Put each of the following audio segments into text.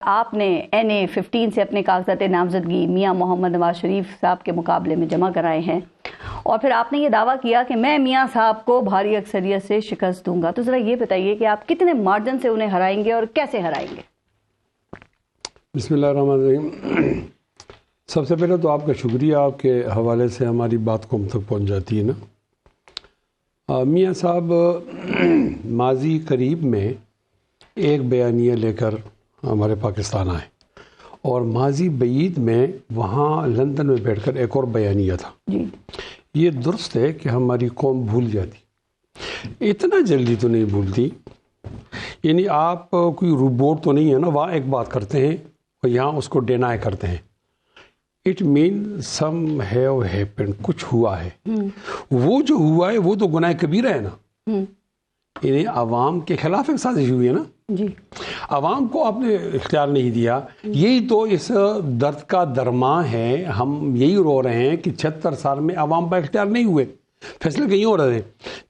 آپ نے NA-15 سے اپنے کاغذات نامزدگی میاں محمد نواز شریف صاحب کے مقابلے میں جمع کرائے ہیں اور پھر آپ نے یہ دعویٰ کیا کہ میں میاں صاحب کو بھاری اکثریت سے شکست دوں گا. تو ذرا یہ بتائیے کہ آپ کتنے مارجن سے انہیں ہرائیں گے اور کیسے ہرائیں گے؟ بسم اللہ الرحمن الرحیم. سب سے پہلے تو آپ کا شکریہ، آپ کے حوالے سے ہماری بات کو ہم تک پہنچ جاتی ہے نا. میاں صاحب ماضی قریب میں ایک بیانیہ لے کر ہمارے پاکستان آئے اور ماضی بعید میں وہاں لندن میں بیٹھ کر ایک اور بیانیہ تھا. جی یہ درست ہے کہ ہماری قوم بھول جاتی، اتنا جلدی تو نہیں بھولتی. یعنی آپ کوئی روبوٹ تو نہیں ہے نا، وہاں ایک بات کرتے ہیں اور یہاں اس کو ڈینائی کرتے ہیں. It mean some have happen, کچھ ہوا ہے. وہ جو ہوا ہے وہ تو گناہ کبیرہ ہے نا. یعنی عوام کے خلاف ایک سازش ہوئی ہے نا. جی عوام کو آپ نے اختیار نہیں دیا. یہی تو اس درد کا درماں ہے. ہم یہی رو رہے ہیں کہ 76 سال میں عوام پر اختیار نہیں ہوئے، فیصلے کہیں اور رہے.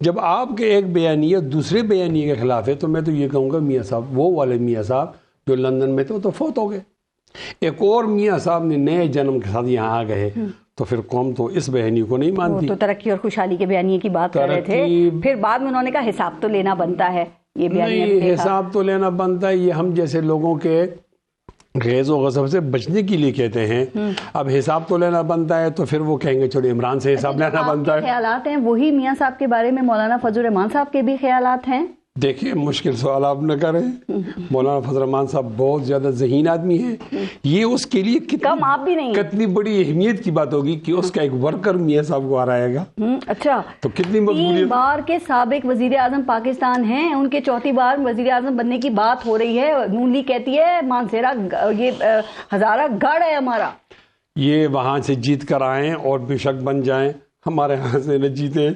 جب آپ کے ایک بیانیہ دوسرے بیانیہ کے خلاف ہے تو میں تو یہ کہوں گا میاں صاحب، وہ والے میاں صاحب جو لندن میں تھے وہ تو فوت ہو گئے. ایک اور میاں صاحب نے نئے جنم کے ساتھ یہاں آ گئے تو پھر قوم تو اس بیانیے کو نہیں مانتی. تو ترقی اور خوشحالی کے بیانیے کی بات کر رہے تھے، پھر بعد میں انہوں نے کہا حساب تو لینا بنتا ہے. یہ نہیں، حساب تو لینا بنتا ہے، یہ ہم جیسے لوگوں کے غیظ و غضب سے بچنے کے لیے کہتے ہیں. اب حساب تو لینا بنتا ہے تو پھر وہ کہیں گے چلو عمران سے حساب لینا بنتا ہے. خیالات ہیں وہی میاں صاحب کے بارے میں مولانا فضل الرحمان صاحب کے بھی خیالات ہیں. دیکھیں مشکل سوال آپ نہ کریں. مولانا فضل الرحمان صاحب بہت زیادہ ذہین آدمی ہیں. یہ اس کے لیے کم آپ بھی نہیں، کتنی بڑی اہمیت کی بات ہوگی کہ اس کا ایک ورکر میاں صاحب کو ہرائے گا. اچھا، تو کتنی مقبولیت. 3 بار کے سابق وزیر اعظم پاکستان ہیں، ان کے 4تھی بار وزیر اعظم بننے کی بات ہو رہی ہے. نون لیگ کہتی ہے مانسیرا یہ ہزارہ گڑھ ہے ہمارا. یہ وہاں سے جیت کر آئیں اور بے شک بن جائیں. ہمارے ہاں سے نہ جیتے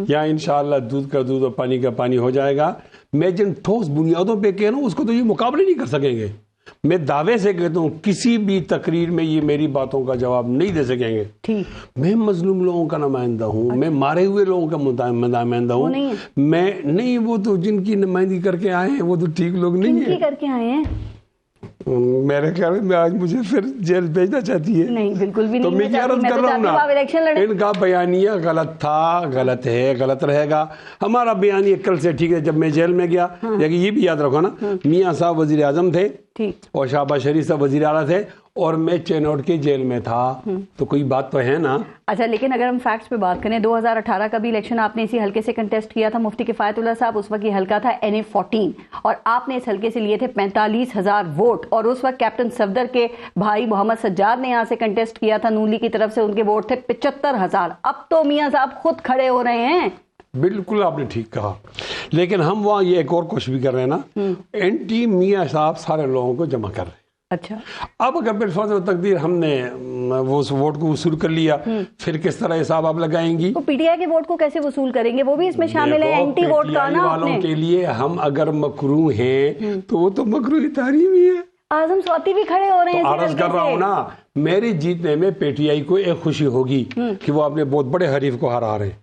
یا انشاءاللہ دودھ کا دودھ اور پانی کا پانی ہو جائے گا. میں جن ٹھوس بنیادوں پہ کہہ رہا ہوں اس کو تو یہ مقابلے نہیں کر سکیں گے. میں دعوے سے کہتا ہوں کسی بھی تقریر میں یہ میری باتوں کا جواب نہیں دے سکیں گے. میں مظلوم لوگوں کا نمائندہ ہوں، میں مارے ہوئے لوگوں کا نمائندہ ہوں. میں نہیں، وہ تو جن کی نمائندگی کر کے آئے ہیں وہ تو ٹھیک لوگ نہیں ہیں. کر کے آئے ہیں میرے خیال میں آج مجھے پھر جیل بھیجنا چاہتی ہے. نہیں بالکل بھی نہیں. تو میں کیا عرض کر رہا ہوں نا، ان کا بیانیہ غلط تھا، غلط ہے، غلط رہے گا. ہمارا بیانیہ کل سے ٹھیک ہے. جب میں جیل میں گیا، لیکن یہ بھی یاد رکھو نا، میاں صاحب وزیر اعظم تھے اور شہباز شریف صاحب وزیر اعلیٰ تھے اور میں چینوٹ کے جیل میں تھا. تو کوئی بات تو ہے نا. اچھا، لیکن اگر ہم فیکٹس پہ بات کریں، 2018 کا بھی الیکشن آپ نے اسی حلقے سے کنٹیسٹ کیا تھا. مفتی کفایت اللہ صاحب، اس وقت یہ حلقہ تھا NA-14 اور آپ نے اس حلقے سے لیے تھے 45,000 ووٹ. اور اس وقت کیپٹن صفدر کے بھائی محمد سجاد نے یہاں سے کنٹیسٹ کیا تھا نون لیگ کی طرف سے، ان کے ووٹ تھے 75,000. اب تو میاں صاحب خود کھڑے ہو رہے ہیں. بالکل آپ نے ٹھیک کہا، لیکن ہم وہاں یہ ایک اور کوشش بھی کر رہے ہیں نا. اینٹی میاں صاحب سارے لوگوں کو جمع کر رہے ہیں. اچھا، اب اگر بالفرض تقدیر ہم نے وہ ووٹ کو وصول کر لیا، پھر کس طرح حساب آپ لگائیں گی؟ تو پی ٹی آئی کے ووٹ کو کیسے وصول کریں گے؟ وہ بھی اس میں شامل ہے. اینٹی ووٹ کا نا والوں کے لیے ہم اگر مکروہ ہیں تو وہ تو مکروہ تحریمی ہے. اعظم سواتی بھی کھڑے ہو رہے ہیں. عرض کر رہا ہوں نا، میری جیتنے میں پی ٹی آئی کو ایک خوشی ہوگی کہ وہ اپنے بہت بڑے حریف کو ہرا رہے ہیں.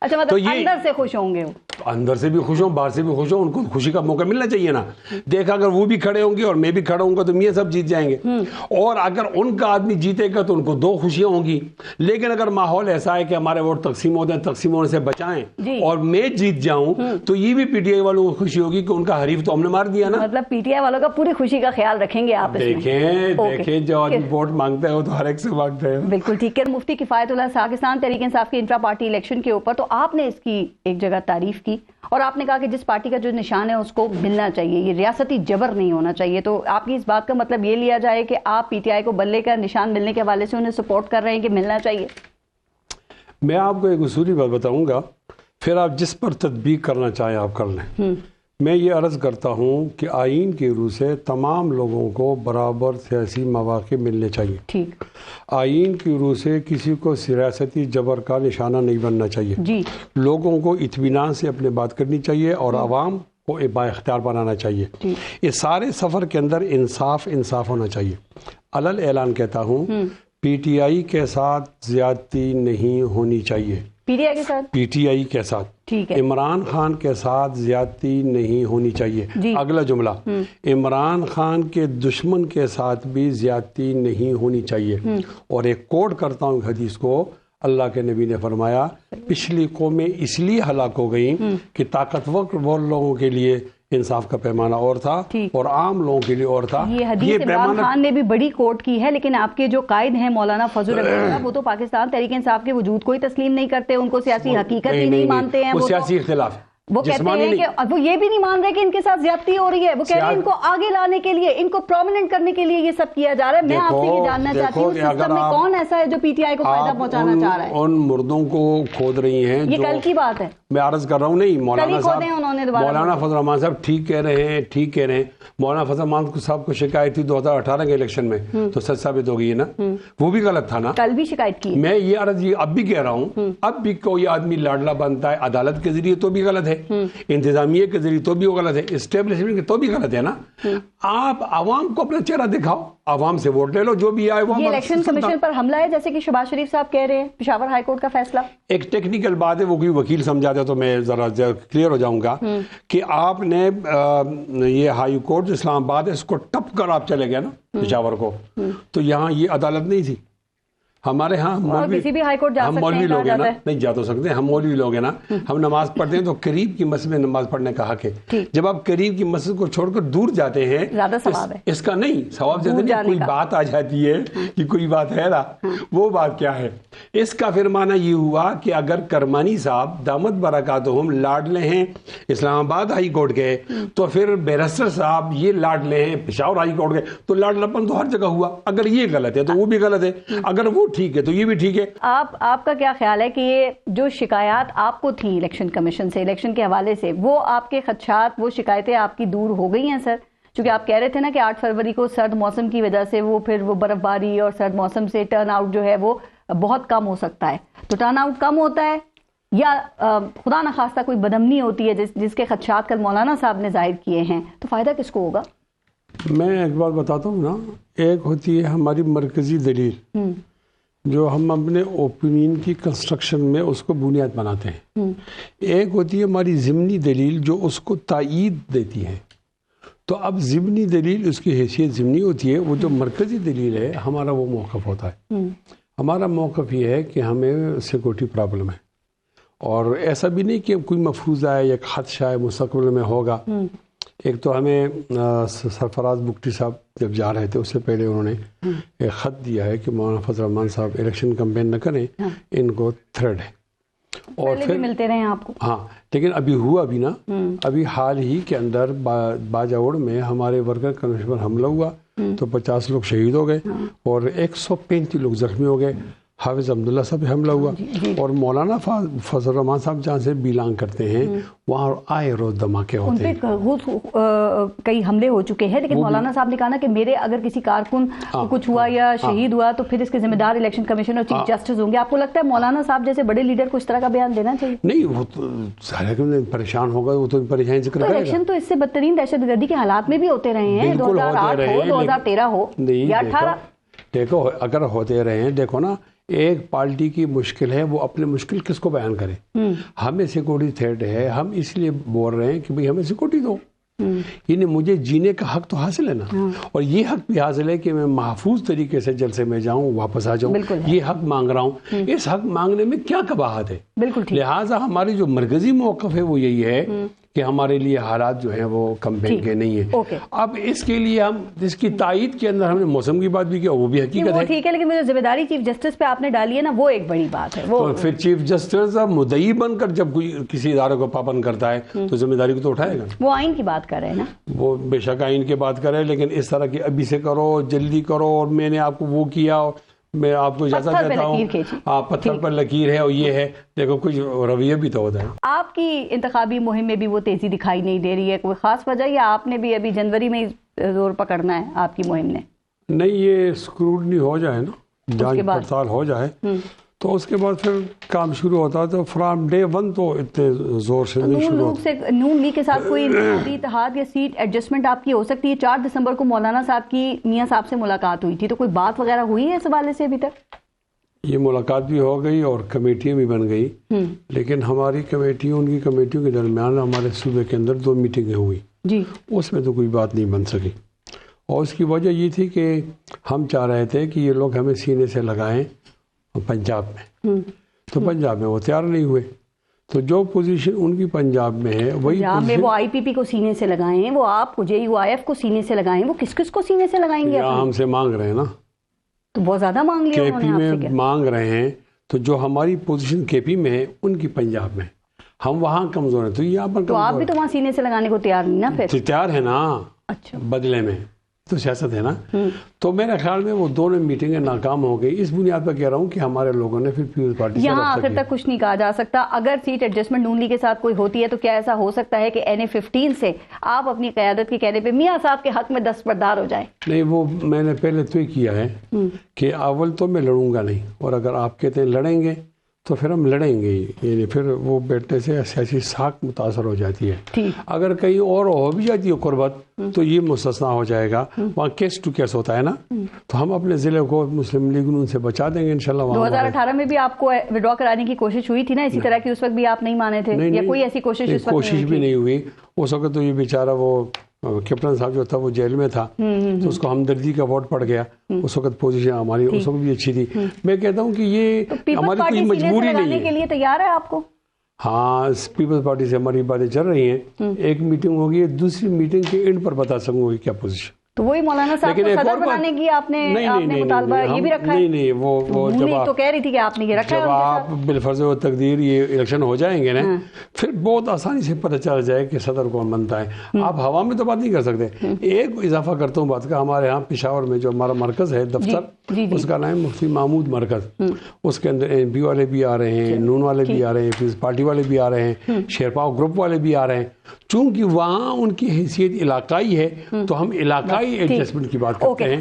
اچھا، مطلب اندر سے خوش ہوں گے. اندر سے بھی خوش ہوں، باہر سے بھی خوش ہوں. ان کو خوشی کا موقع ملنا چاہیے نا. دیکھا اگر وہ بھی کھڑے ہوں گے اور میں بھی کھڑا ہوں گا تو میاں صاحب جیت جائیں گے. اور اگر ان کا آدمی جیتے گا تو ان کو 2 خوشیاں ہوں گی. لیکن اگر ماحول ایسا ہے کہ ہمارے ووٹ تقسیم ہوتے ہیں، تقسیم ہونے سے بچائیں اور میں جیت جاؤں تو یہ بھی پی ٹی آئی والوں کو خوشی ہوگی کہ ان کا حریف تو ہم نے مار دیا نا. مطلب پی ٹی آئی والوں کا پوری خوشی کا خیال رکھیں گے آپ. دیکھیں جو آدمی ووٹ مانگتا ہے وہ تو ہر ایک سے مانگتا ہے. بالکل ٹھیک ہے. مفتی کفایت اللہ پاکستان تحریک انصاف کے انٹرا پارٹی الیکشن کے اوپر تو آپ نے اس کی ایک جگہ تعریف کی اور آپ نے کہا کہ جس پارٹی کا جو نشان ہے اس کو ملنا چاہیے، یہ ریاستی جبر نہیں ہونا چاہیے. تو آپ کی اس بات کا مطلب یہ لیا جائے کہ آپ پی ٹی آئی کو بلے کا نشان ملنے کے حوالے سے انہیں سپورٹ کر رہے ہیں کہ ملنا چاہیے؟ میں آپ کو ایک اصولی بات بتاؤں گا، پھر آپ جس پر تطبیق کرنا چاہیں آپ کر لیں. میں یہ عرض کرتا ہوں کہ آئین کی روح سے تمام لوگوں کو برابر سیاسی مواقع ملنے چاہیے. ٹھیک. آئین کی روح سے کسی کو سیاسی جبر کا نشانہ نہیں بننا چاہیے. لوگوں کو اطمینان سے اپنے بات کرنی چاہیے اور عوام کو با اختیار بنانا چاہیے. اس سارے سفر کے اندر انصاف ہونا چاہیے. علل اعلان کہتا ہوں، پی ٹی آئی کے ساتھ زیادتی نہیں ہونی چاہیے. پی ٹی آئی کے ساتھ، پی ٹی آئی کے ساتھ، ٹھیک ہے، عمران خان کے ساتھ زیادتی نہیں ہونی چاہیے. اگلا جملہ، عمران خان کے دشمن کے ساتھ بھی زیادتی نہیں ہونی چاہیے. اور ایک کوٹ کرتا ہوں حدیث کو، اللہ کے نبی نے فرمایا پچھلی قومیں اس لیے ہلاک ہو گئیں کہ طاقتور وہ لوگوں کے لیے انصاف کا پیمانہ اور تھا اور عام لوگوں کے لیے اور تھا. یہ حدیث عمران خان نے بھی بڑی کوٹ کی ہے، لیکن آپ کے جو قائد ہیں مولانا فضل الرحمان صاحب، وہ تو پاکستان تحریک انصاف کے وجود کو ہی تسلیم نہیں کرتے، ان کو سیاسی حقیقت ہی نہیں مانتے ہیں. وہ سیاسی اختلاف، وہ کہتے ہیں کہ وہ یہ بھی نہیں مان رہے کہ ان کے ساتھ زیادتی ہو رہی ہے. وہ کہہ رہے ہیں ان کو آگے لانے کے لیے، ان کو پرومیننٹ کرنے کے لیے یہ سب کیا جا رہا ہے. میں آپ سے یہ جاننا چاہتی ہوں سسٹم میں کون ایسا ہے جو پی ٹی آئی کو فائدہ پہنچانا چاہ رہا ہے؟ ان مردوں کو کھود رہی ہیں. یہ کل کی بات ہے، میں عرض کر رہا ہوں. نہیں، مولانا فضل الرحمان صاحب ٹھیک کہہ رہے ہیں، ٹھیک کہہ رہے ہیں. مولانا فضل الرحمان صاحب کو شکایت تھی 2018 کے الیکشن میں، تو سچ ثابت ہو گئی ہے نا. وہ بھی غلط تھا نا، کل بھی شکایت کی. میں یہ عرض اب بھی کہہ رہا ہوں، اب بھی کوئی آدمی لاڈلا بنتا ہے عدالت کے ذریعے تو بھی غلط ہے، انتظامیہ کے ذریعے تو بھی وہ غلط ہے، اسٹیبلشمنٹ کے تو بھی غلط ہے نا. آپ عوام کو اپنا چہرہ دکھاؤ، عوام سے ووٹ لے لو، جو بھی آئے وہ. یہ الیکشن کمیشن پر حملہ ہے جیسے کہ شہباز شریف صاحب کہہ رہے ہیں، پشاور ہائی کورٹ کا فیصلہ ایک ٹیکنیکل بات ہے، وہ کوئی وکیل سمجھا دے تو میں ذرا کلیئر ہو جاؤں گا کہ آپ نے یہ ہائی کورٹ جو اسلام آباد ہے اس کو ٹپ کر آپ چلے گئے نا پشاور کو، تو یہاں یہ عدالت نہیں تھی. ہمارے ہاں کسی بھی ہائی کورٹ جا ہم مولوی لوگ ہیں نا، نہیں جا تو سکتے، ہم مولوی لوگ ہیں نا، ہم نماز پڑھتے ہیں تو قریب کی مسجد میں نماز پڑھنے کا حق ہے. جب آپ قریب کی مسجد کو چھوڑ کر دور جاتے ہیں زیادہ ثواب ہے. اس کا نہیں ثواب زیادہ نہیں، کوئی بات آ جاتی ہے کہ کوئی بات ہے نا، وہ بات کیا ہے. اس کا پھر معنی یہ ہوا کہ اگر کرمانی صاحب دامت برکاتہم لاڈلے ہیں اسلام آباد ہائی کورٹ کے، تو پھر بیرسٹر صاحب یہ لاڈلے ہیں پشاور ہائی کورٹ کے، تو لاڈلاپن تو ہر جگہ ہوا. اگر یہ غلط ہے تو وہ بھی غلط ہے، اگر وہ ٹھیک ہے تو یہ بھی ٹھیک ہے. آپ کا کیا خیال ہے کہ یہ جو شکایات آپ کو تھیں الیکشن کمیشن سے، الیکشن کے حوالے سے، وہ آپ کے خدشات، وہ شکایتیں آپ کی دور ہو گئی ہیں سر؟ چونکہ آپ کہہ رہے تھے نا کہ 8 فروری کو سرد موسم کی وجہ سے وہ پھر وہ برف باری اور سرد موسم سے ٹرن آؤٹ جو ہے وہ بہت کم ہو سکتا ہے. تو ٹرن آؤٹ کم ہوتا ہے یا خدا نخواستہ کوئی بدامنی ہوتی ہے جس کے خدشات کل مولانا صاحب نے ظاہر کیے ہیں، تو فائدہ کس کو ہوگا؟ میں ایک بات بتاتا ہوں نا، ایک ہوتی ہے ہماری مرکزی دلیل جو ہم اپنے اوپینین کی کنسٹرکشن میں اس کو بنیاد بناتے ہیں، ایک ہوتی ہے ہماری ضمنی دلیل جو اس کو تائید دیتی ہے. تو اب ضمنی دلیل اس کی حیثیت ضمنی ہوتی ہے، وہ جو مرکزی دلیل ہے ہمارا وہ موقف ہوتا ہے. ہمارا موقف یہ ہے کہ ہمیں سیکورٹی پرابلم ہے، اور ایسا بھی نہیں کہ کوئی مفروضہ ہے یا خدشہ ہے مستقبل میں ہوگا. ایک تو ہمیں سرفراز بگٹی صاحب جب جا رہے تھے اس سے پہلے انہوں نے ایک خط دیا ہے کہ مولانا فضل الرحمان صاحب الیکشن کمپین نہ کریں، ان کو تھریٹ ہے. اور پھر ملتے رہے آپ کو. ہاں، لیکن ابھی ہوا بھی نا، ابھی حال ہی کے اندر باجوڑ میں ہمارے ورکر کمیشن پر حملہ ہوا تو 50 لوگ شہید ہو گئے اور 135 لوگ زخمی ہو گئے. حافظ عبداللہ صاحب پہ حملہ ہوا، اور مولانا فضل الرحمان صاحب جہاں سے بیلانگ کرتے ہیں وہاں آئے روز دھماکے ہوتے ہیں. ان پہ کئی حملے ہو چکے ہیں، لیکن مولانا صاحب نے کہا نا کہ میرے اگر کسی کارکن کچھ ہوا یا شہید ہوا تو پھر اس کے ذمہ دار الیکشن کمیشن اور چیف جسٹس ہوں گے. آپ کو لگتا ہے مولانا صاحب جیسے بڑے لیڈر کو اس طرح کا بیان دینا چاہیے؟ نہیں، وہ تو پریشان ہوگا، وہ تو پریشانی ذکر کرے گا. الیکشن تو اس سے بدترین دہشت گردی کے حالات میں بھی ہوتے رہے ہیں، 2008 ہو، 2013 ہو یا 18. دیکھو اگر ہوتے رہے ہیں، دیکھو نا، ایک پارٹی کی مشکل ہے، وہ اپنے مشکل کس کو بیان کرے. ہمیں سیکورٹی تھریٹ ہے، ہم اس لیے بول رہے ہیں کہ بھئی ہمیں سیکورٹی دو. یعنی مجھے جینے کا حق تو حاصل ہے نا، اور یہ حق بھی حاصل ہے کہ میں محفوظ طریقے سے جلسے میں جاؤں، واپس آ جاؤں. یہ حق مانگ رہا ہوں. اس حق مانگنے میں کیا قباحت ہے؟ لہٰذا ہماری جو مرکزی موقف ہے وہ یہی ہے کہ ہمارے لیے حالات جو ہیں وہ کمپین کے نہیں ہیں. اب اس کے لیے ہم اس کی تائید کے اندر ہم نے موسم کی بات بھی کیا، وہ بھی حقیقت ہے. ٹھیک ہے، لیکن ذمہ داری چیف جسٹس پہ آپ نے ڈالی ہے نا، وہ ایک بڑی بات ہے. تو پھر چیف جسٹس مدعی بن کر جب کوئی کسی ادارے کو پابند کرتا ہے تو ذمہ داری کو تو اٹھائے گا. وہ آئین کی بات کر رہے ہیں نا، وہ بے شک آئین کی بات کرے، لیکن اس طرح کی ابھی سے کرو، جلدی کرو، اور میں نے آپ کو وہ کیا، میں آپ کو اجازت دیتا ہوں، پتھر پر لکیر ہے، اور یہ ہے. دیکھو کچھ رویہ بھی تو ہوتا ہے. آپ کی انتخابی مہم میں بھی وہ تیزی دکھائی نہیں دے رہی ہے، کوئی خاص وجہ، یا آپ نے بھی ابھی جنوری میں زور پکڑنا ہے آپ کی مہم نے؟ نہیں، یہ اسکروٹنی ہو جائے نا، جانچ پڑتال ہو جائے تو اس کے بعد پھر کام شروع ہوتا ہے. تو فرام ڈے 1 تو اتنے زور سے نہیں شروع ہوتا. نون لیگ کے ساتھ کوئی انتخابی اتحاد یا سیٹ ایڈجسٹمنٹ آپ کی ہو سکتی ہے؟ 4 دسمبر کو مولانا صاحب کی میاں صاحب سے ملاقات ہوئی تھی، تو کوئی بات وغیرہ ہوئی ہے اس حوالے سے ابھی تک؟ یہ ملاقات بھی ہو گئی اور کمیٹیاں بھی بن گئی، لیکن ہماری کمیٹیوں ان کی کمیٹیوں کے درمیان ہمارے صوبے کے اندر 2 میٹنگیں ہوئی جی، اس میں تو کوئی بات نہیں بن سکی، اور اس کی وجہ یہ تھی کہ ہم چاہ رہے تھے کہ یہ لوگ ہمیں سینے سے لگائیں پنجاب میں، تو پنجاب میں وہ تیار نہیں ہوئے، تو جو پوزیشن ان کی پنجاب میں ہے وہی پنجاب میں وہ آئی پی پی کو سینے سے لگائیں، وہ آپ کو JUIF کو سینے سے لگائیں، وہ کس کس کو سینے سے لگائیں گے؟ ہم سے مانگ رہے ہیں نا، تو بہت زیادہ مانگ لیا KP میں مانگ رہے ہیں، تو جو ہماری پوزیشن KP میں ہے ان کی پنجاب میں، ہم وہاں کمزور ہیں، تو یہاں پر تو آپ بھی تو وہاں سینے سے لگانے کو تیار نہیں نا پھر؟ تیار ہے نا، اچھا بدلے میں تو سیاست ہے نا، تو میرے خیال میں وہ دونوں میٹنگیں ناکام ہو گئی، اس بنیاد پر کہہ رہا ہوں کہ ہمارے لوگوں نے پھر پیپلز پارٹی سے یہاں آخر تک کچھ نہیں کہا جا سکتا، اگر سیٹ ایڈجسٹمنٹ نون لیگ کے ساتھ کوئی ہوتی ہے تو کیا ایسا ہو سکتا ہے کہ NA-15 سے آپ اپنی قیادت کے کہنے پہ میاں صاحب کے حق میں دستبردار ہو جائیں؟ نہیں، وہ میں نے پہلے تو ہی کیا ہے کہ اول تو میں لڑوں گا نہیں، اور اگر آپ کہتے ہیں لڑیں گے تو پھر ہم لڑیں گے، یعنی پھر وہ بیٹھنے سے سیاسی ساکھ متاثر ہو جاتی ہے، اگر کہیں اور ہو بھی جاتی ہے قربت تو یہ مستثنا ہو جائے گا، وہاں کیس ٹو کیس ہوتا ہے نا، تو ہم اپنے ضلع کو مسلم لیگ نون سے بچا دیں گے انشاءاللہ۔ 2018 میں بھی آپ کو وڈرا کرانے کی کوشش ہوئی تھی نا اسی طرح کی، اس وقت بھی آپ نہیں مانے تھے یا کوئی ایسی کوشش بھی نہیں ہوئی؟ اس وقت تو یہ بیچارہ وہ کیپٹن صاحب جو تھا وہ جیل میں تھا، تو اس کو ہمدردی کا ووٹ پڑ گیا، اس وقت پوزیشن ہماری اس وقت بھی اچھی تھی، میں کہتا ہوں کہ یہ ہماری کوئی مجبوری نہیں ہے۔ کے لیے تیار ہے آپ کو؟ ہاں، پیپلز پارٹی سے ہماری باتیں چل رہی ہیں، ایک میٹنگ ہوگی، دوسری میٹنگ کے اینڈ پر بتا سکوں گی کیا پوزیشن۔ تو وہی مولانا صاحب کو صدر بنانے کی آپ نے مطالبہ یہ بھی رکھا ہے؟ نہیں، وہ جب تو کہہ رہی تھی کہ آپ نے یہ رکھا ہے، جب آپ بالفرض و تقدیر یہ الیکشن ہو جائیں گے نا، پھر بہت آسانی سے پتہ چل جائے کہ صدر کون بنتا ہے، آپ ہوا میں تو بات نہیں کر سکتے۔ ایک اضافہ کرتا ہوں بات کا، ہمارے ہاں پشاور میں جو ہمارا مرکز ہے دفتر، اس کا نام مفتی محمود مرکز، اس کے اندر NP والے بھی آ رہے ہیں، نون والے بھی آ رہے ہیں، پیپلز پارٹی والے بھی آ رہے ہیں، شیرپا گروپ والے بھی آ رہے ہیں، چونکہ وہاں ان کی حیثیت علاقائی ہے تو ہم علاقائی ایڈجسٹمنٹ کی بات کرتے ہیں۔